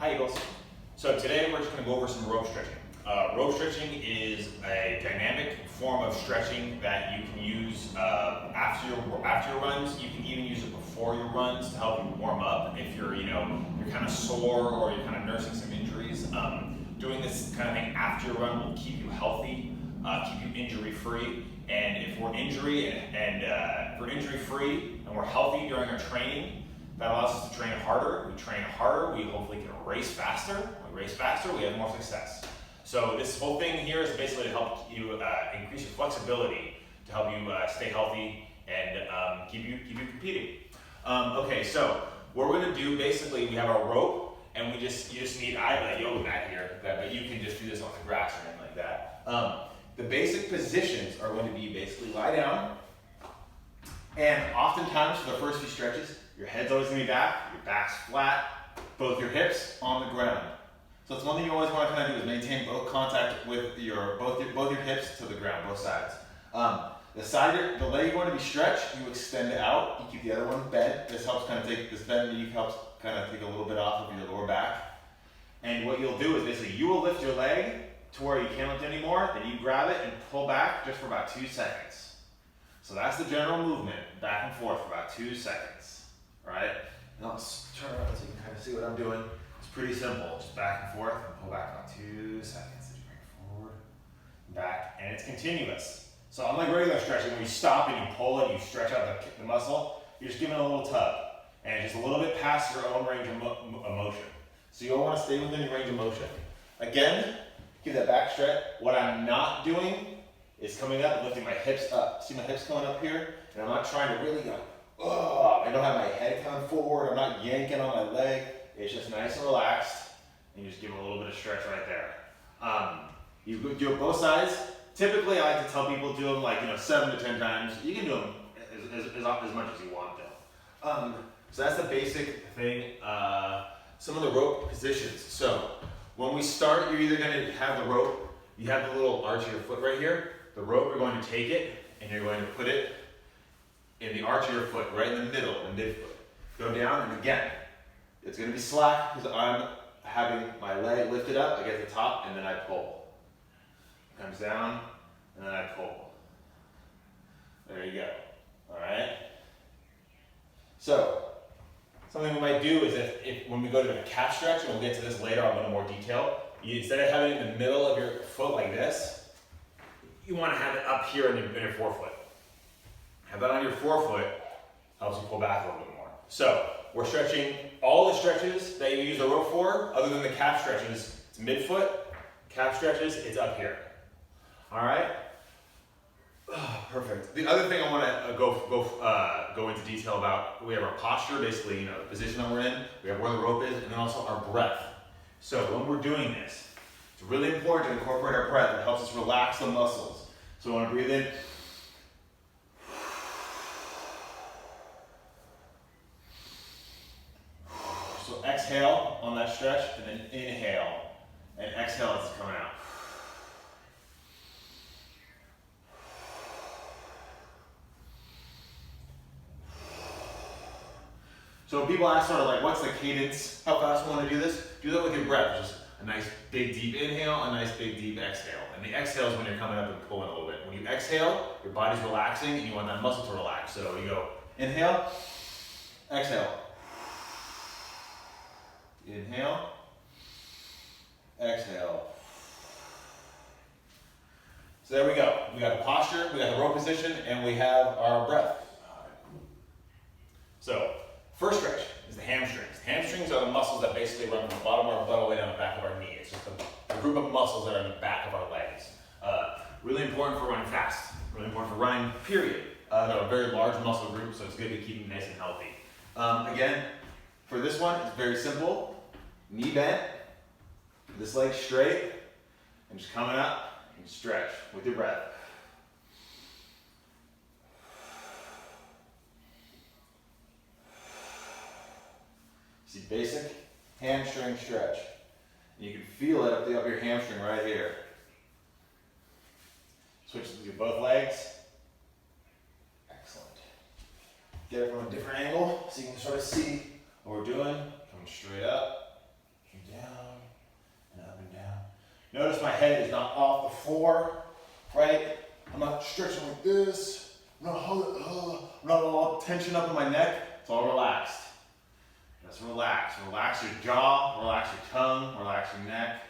Hi Eagles. So today we're just going to go over some rope stretching. Rope stretching is a dynamic form of stretching that you can use after your runs. You can even use it before your runs to help you warm up if you're kind of sore or you're kind of nursing some injuries. Doing this kind of thing after your run will keep you healthy, keep you injury free. And if we're injury free and we're healthy during our training, that allows us to train harder. We train harder, we hopefully can race faster. When we race faster, we have more success. So this whole thing here is basically to help you increase your flexibility, to help you stay healthy and keep you competing. Okay, so what we're gonna do, basically, we have our rope, and you just need, I have a yoga mat here, but you can just do this on the grass or anything like that. The basic positions are going to be basically lie down, and oftentimes for the first few stretches, your head's always gonna be back, your back's flat, both your hips on the ground. So it's one thing you always want to kind of do is maintain both contact with both your hips to the ground, both sides. The leg you want to be stretched, you extend it out. You keep the other one bent. This helps kind of take this bend knee helps kind of take a little bit off of your lower back. And what you'll do is basically you will lift your leg to where you can't lift anymore. Then you grab it and pull back just for about 2 seconds. So that's the general movement, back and forth for about 2 seconds. All right. Now let's turn around so you can kind of see what I'm doing. Pretty simple, just back and forth and pull back about 2 seconds. Then you bring it forward, back, and it's continuous. So unlike regular stretching, when you stop and you pull it, you stretch out the muscle, you're just giving it a little tug. And it's just a little bit past your own range of motion. So you'll want to stay within your range of motion. Again, give that back stretch. What I'm not doing is coming up and lifting my hips up. See my hips coming up here? And I'm not trying to really go, I don't have my head coming forward, I'm not yanking on my leg. It's just nice and relaxed, and you just give it a little bit of stretch right there. You do it both sides. Typically, I like to tell people do them like 7 to 10 times. You can do them as much as you want though. So that's the basic thing. Some of the rope positions. So when we start, you're either going to have the rope. You have the little arch of your foot right here. The rope, you're going to take it, and you're going to put it in the arch of your foot, right in the middle, the midfoot. Go down, and again. It's going to be slack because I'm having my leg lifted up. I get to the top and then I pull. It comes down and then I pull. There you go. All right. So something we might do is if when we go to the calf stretch, and we'll get to this later, I'll go into more detail. Instead of having it in the middle of your foot like this, you want to have it up here in your forefoot. Have that on your forefoot, helps you pull back a little bit more. So we're stretching all the stretches that you use the rope for, other than the calf stretches. It's midfoot, calf stretches, it's up here. All right? Oh, perfect. The other thing I want to go into detail about, we have our posture, basically, the position that we're in. We have where the rope is, and then also our breath. So when we're doing this, it's really important to incorporate our breath. It helps us relax the muscles. So we want to breathe in. So exhale on that stretch, and then inhale, and exhale as it's coming out. So when people ask sort of like, what's the cadence, how fast we want to do this? Do that with your breath, just a nice big deep inhale, a nice big deep exhale. And the exhale is when you're coming up and pulling a little bit. When you exhale, your body's relaxing, and you want that muscle to relax. So you go inhale, exhale. Inhale, exhale. So there we go. We got the posture, we got the rope position, and we have our breath. So first stretch is the hamstrings. The hamstrings are the muscles that basically run from the bottom of our butt all the way down the back of our knee. It's just a group of muscles that are in the back of our legs. Really important for running fast. Really important for running, period. They're a very large muscle group, so it's good to keep them nice and healthy. Again, for this one, it's very simple. Knee bent, this leg straight, and just coming up and stretch with your breath. See, basic hamstring stretch. And you can feel it up your hamstring right here. Switch to both legs. Excellent. Get it from a different angle so you can sort of see what we're doing. Coming straight up and down. Notice my head is not off the floor, right? I'm not stretching like this. I'm not all tension up in my neck. It's all relaxed. Just relax. Relax your jaw, relax your tongue, relax your neck,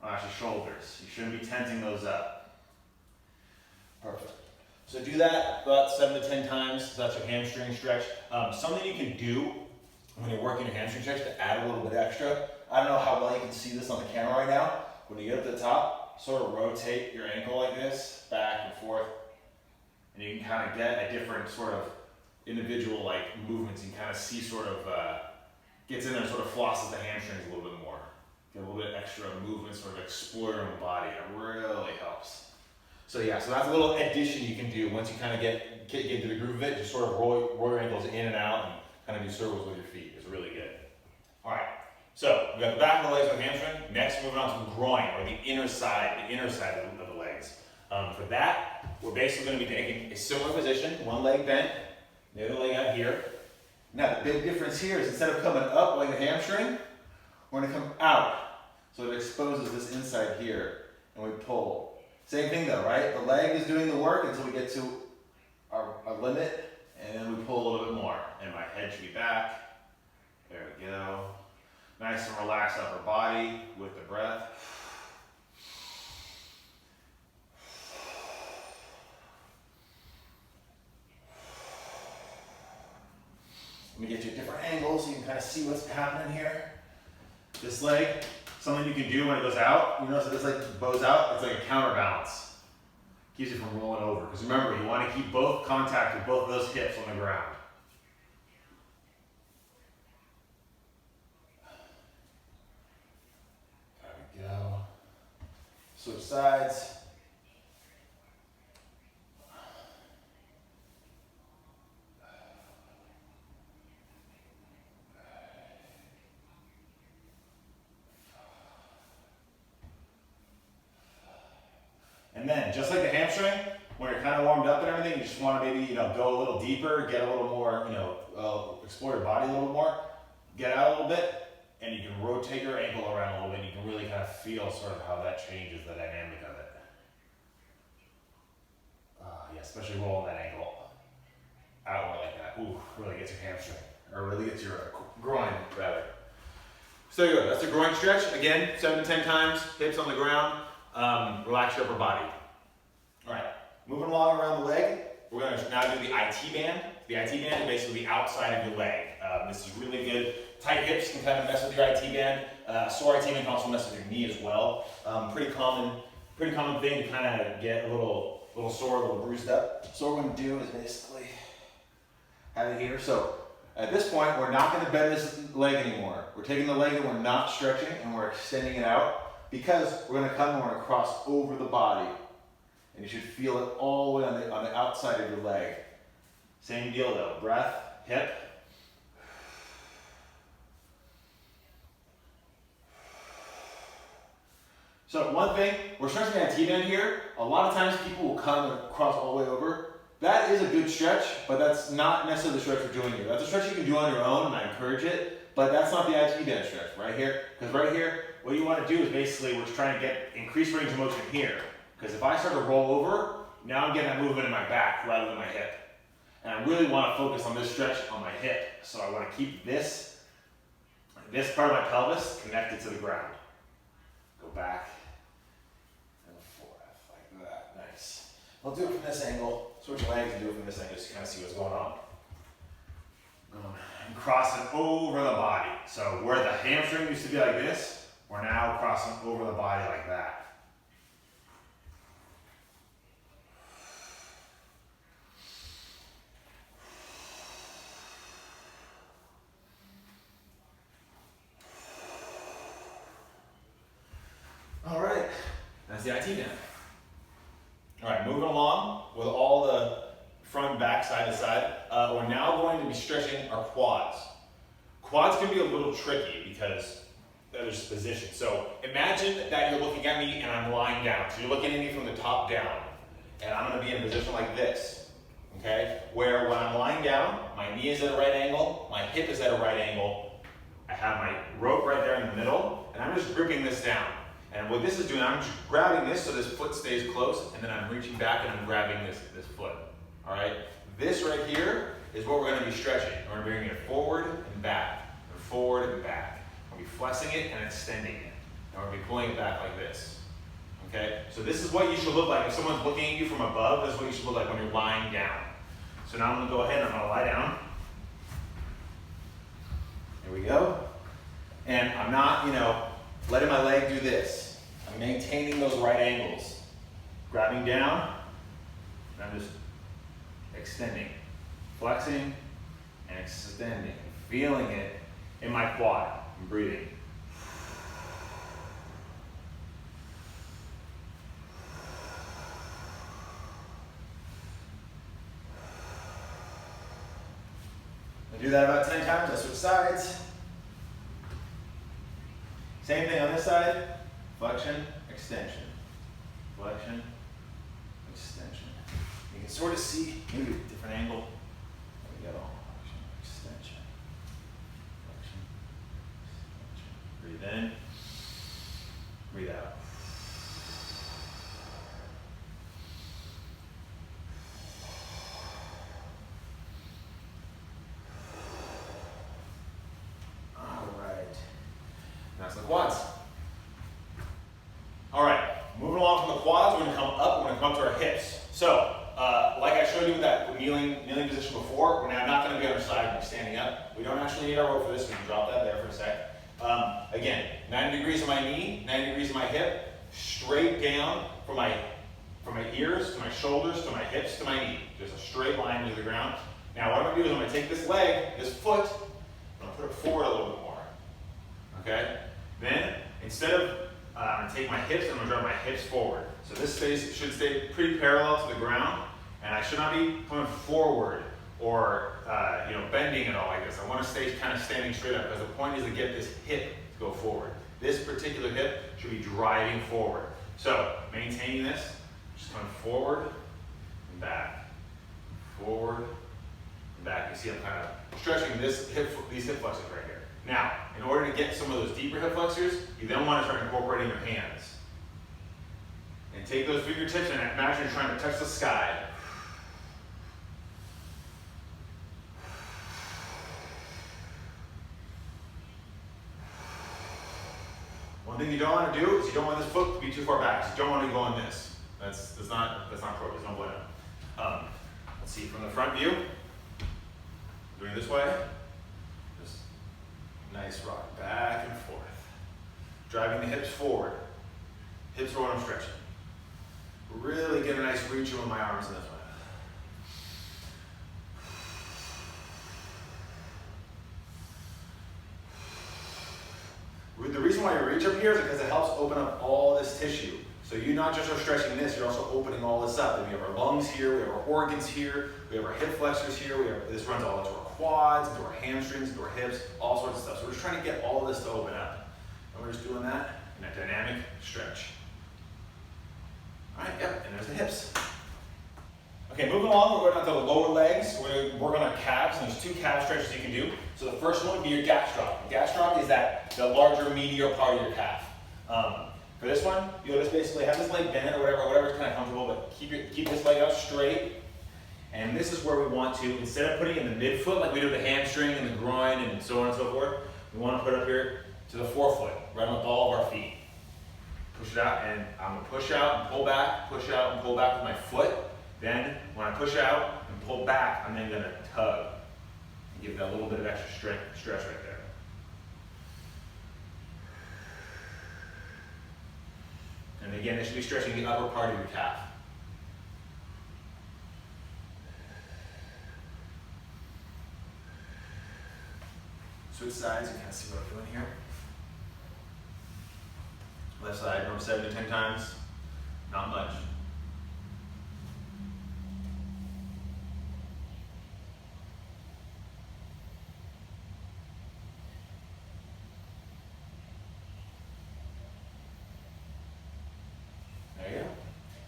relax your shoulders. You shouldn't be tensing those up. Perfect. So do that about 7 to 10 times. So that's your hamstring stretch. Something you can do when you're working your hamstring stretch to add a little bit extra. I don't know how well you can see this on the camera right now. When you get up to the top, sort of rotate your ankle like this, back and forth. And you can kind of get a different sort of individual like movements. You can kind of see sort of, gets in there and sort of flosses the hamstrings a little bit more. Get a little bit extra movement, sort of explore your own body. It really helps. So yeah, so that's a little addition you can do once you kind of get into the groove of it. Just sort of roll your ankles in and out and kind of do circles with your feet. It's really good. All right, so we got the back of the legs with the hamstring. Next, moving on to the groin, or the inner side of the legs. For that, we're basically going to be taking a similar position, one leg bent, the other leg out here. Now the big difference here is instead of coming up like the hamstring, we're going to come out. So it exposes this inside here, and we pull. Same thing though, right? The leg is doing the work until we get to our limit, and then we pull a little bit more. And my head should be back. There we go. Nice and relaxed upper body with the breath. Let me get you a different angle so you can kind of see what's happening here. This leg, something you can do when it goes out, you notice that this leg bows out, it's like a counterbalance. Keeps you from rolling over. Because remember, you want to keep both contact with both of those hips on the ground. There we go. Switch sides. And then, just like the hamstring, when you're kind of warmed up and everything, you just want to maybe, go a little deeper, get a little more, explore your body a little more, get out a little bit, and you can rotate your ankle around a little bit. You can really kind of feel sort of how that changes the dynamic of it. Yeah, especially rolling that ankle outward like that. Ooh, really gets your hamstring, or really gets your groin, rather. So good. That's a groin stretch. Again, 7 to 10 times, hips on the ground. Relax your upper body. All right, moving along around the leg, we're going to now do the IT band. The IT band is basically the outside of your leg. This is really good. Tight hips can kind of mess with your IT band. Sore IT band can also mess with your knee as well. Pretty common thing to kind of get a little sore, a little bruised up. So what we're going to do is basically have it here. So at this point, we're not going to bend this leg anymore. We're taking the leg and we're not stretching and we're extending it out. Because we're going to come and we're going to cross over the body. And you should feel it all the way on the outside of your leg. Same deal though. Breath, hip. So one thing, we're stretching that T-band here. A lot of times people will come and cross all the way over. That is a good stretch, but that's not necessarily the stretch we're doing here. That's a stretch you can do on your own, and I encourage it. But that's not the IT band stretch right here. Because right here, what you want to do is basically we're trying to get increased range of motion here. Because if I start to roll over, now I'm getting that movement in my back rather than my hip. And I really want to focus on this stretch on my hip. So I want to keep this part of my pelvis connected to the ground. Go back and forth like that. Nice. We'll do it from this angle. Switch legs and do it from this angle just to kind of see what's going on. And crossing over the body. So where the hamstring used to be like this, we're now crossing over the body like that. All right, that's the IT band. All right, moving along with all the front, back, side to side. We're now going to be stretching our quads. Quads can be a little tricky because there's position. So imagine that you're looking at me and I'm lying down. So you're looking at me from the top down. And I'm going to be in a position like this. Okay? Where when I'm lying down, my knee is at a right angle, my hip is at a right angle. I have my rope right there in the middle, and I'm just gripping this down. And what this is doing, I'm just grabbing this so this foot stays close, and then I'm reaching back and I'm grabbing this foot. All right? This right here is what we're going to be stretching. We're going to be bringing it forward and back, and forward and back. We'll be flexing it and extending it. And we're going to be pulling it back like this. Okay? So this is what you should look like. If someone's looking at you from above, this is what you should look like when you're lying down. So now I'm going to go ahead and I'm going to lie down. There we go. And I'm not, letting my leg do this. I'm maintaining those right angles. Grabbing down, and I'm just extending. Flexing and extending. Feeling it in my quad. I'm breathing. I do that about 10 times. I switch sides. Same thing on this side. Flexion, extension. Flexion, extension. You can sort of see, maybe a different angle. There we go. Flexion, extension. Flexion, extension. Breathe in. Breathe out. That's the quads. All right, moving along from the quads, we're going to come up. We're going to come up to our hips. So, like I showed you with that kneeling position before, we're now not going to be on our side and standing up. We don't actually need our rope for this. We can drop that there for a sec. Again, 90 degrees on my knee, 90 degrees on my hip, straight down from my ears to my shoulders to my hips to my knee. Just a straight line to the ground. Now, what I'm going to do is I'm going to take this leg, this foot, I'm going to put it forward a little bit more. Okay? Then, instead of, I'm going to take my hips and I'm going to drive my hips forward. So this space should stay pretty parallel to the ground, and I should not be coming forward or bending at all like this. I want to stay kind of standing straight up, because the point is to get this hip to go forward. This particular hip should be driving forward. So, maintaining this, just coming forward and back, forward and back. You see I'm kind of stretching these hip flexors right here. Now, in order to get some of those deeper hip flexors, you then want to start incorporating your hands. And take those fingertips and imagine you're trying to touch the sky. One thing you don't want to do is you don't want this foot to be too far back. You don't want to go on this. That's not appropriate. Don't blame it. Let's see from the front view. Doing it this way. Just nice rock back and forth. Driving the hips forward. Hips are what I'm stretching. Really get a nice reach with my arms in this way. The reason why you reach up here is because it helps open up all this tissue. So you not just are stretching this, you're also opening all this up. And we have our lungs here, we have our organs here, we have our hip flexors here, this runs all into our quads, into our hamstrings, into our hips, all sorts of stuff. So we're just trying to get all of this to open up. And we're just doing that in a dynamic stretch. All right, yep, and there's the hips. Okay, moving along, we're going down to the lower legs. We're going to work on our calves, and there's 2 calf stretches you can do. So the first one would be your gastroc. The gastroc is the larger, meatier part of your calf. For this one, you'll just basically have this leg bent or whatever's kind of comfortable, but keep this leg out straight. And this is where we want to, instead of putting it in the midfoot like we do the hamstring and the groin and so on and so forth, we want to put it up here to the forefoot, right on the ball of our feet. Push it out, and I'm going to push out and pull back, push out and pull back with my foot. Then, when I push out and pull back, I'm then going to tug and give that little bit of extra stretch right there. And again, this should be stretching the upper part of your calf. Switch sides, you kind of see what I'm doing here. Left side, from 7 to 10 times, not much.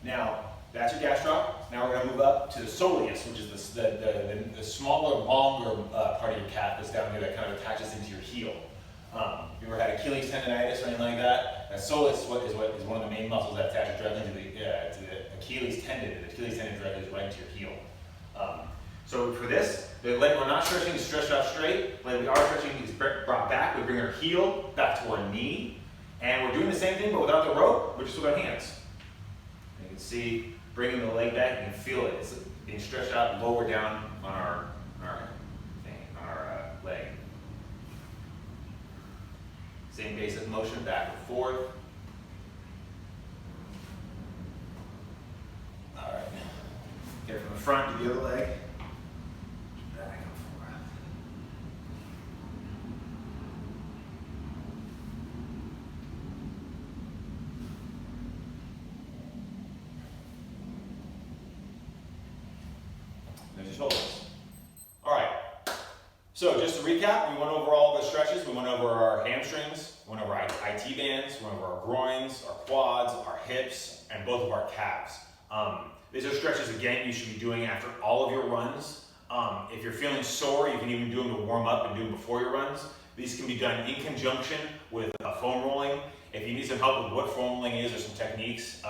Now, that's your gastroc. Now we're going to move up to the soleus, which is the smaller, longer part of your calf that's down here that kind of attaches into your heel. you ever had Achilles tendonitis or anything like that, that soleus is one of the main muscles that attaches directly to the Achilles tendon. The Achilles tendon directly is right into your heel. So for this, the leg we're not stretching is stretched out straight. The leg we are stretching is brought back. We bring our heel back to our knee. And we're doing the same thing, but without the rope, we're just with our hands. And you can see, bringing the leg back, you can feel it. It's being stretched out lower down on our leg. Same basic motion, back and forth. All right. Get it from the front to the other leg. Back and forth. There's your shoulders. All right. So just to recap, we went over all the stretches. We went over our hamstrings, we went over our IT bands, we went over our groins, our quads, our hips, and both of our calves. These are stretches, again, you should be doing after all of your runs. If you're feeling sore, you can even do them to warm up and do them before your runs. These can be done in conjunction with foam rolling. If you need some help with what foam rolling is or some techniques,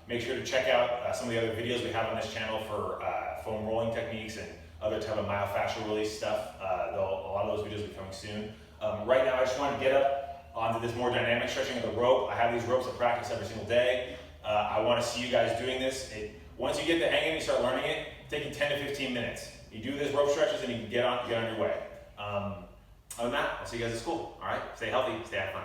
make sure to check out some of the other videos we have on this channel for foam rolling techniques and other type of myofascial release stuff. A lot of those videos will be coming soon. Right now, I just want to get up onto this more dynamic stretching of the rope. I have these ropes I practice every single day. I want to see you guys doing this. Once you get the hang of it, you start learning it, take you 10 to 15 minutes. You do this rope stretches and you can get on your way. Other than that, I'll see you guys at school. All right, stay healthy, stay have fun.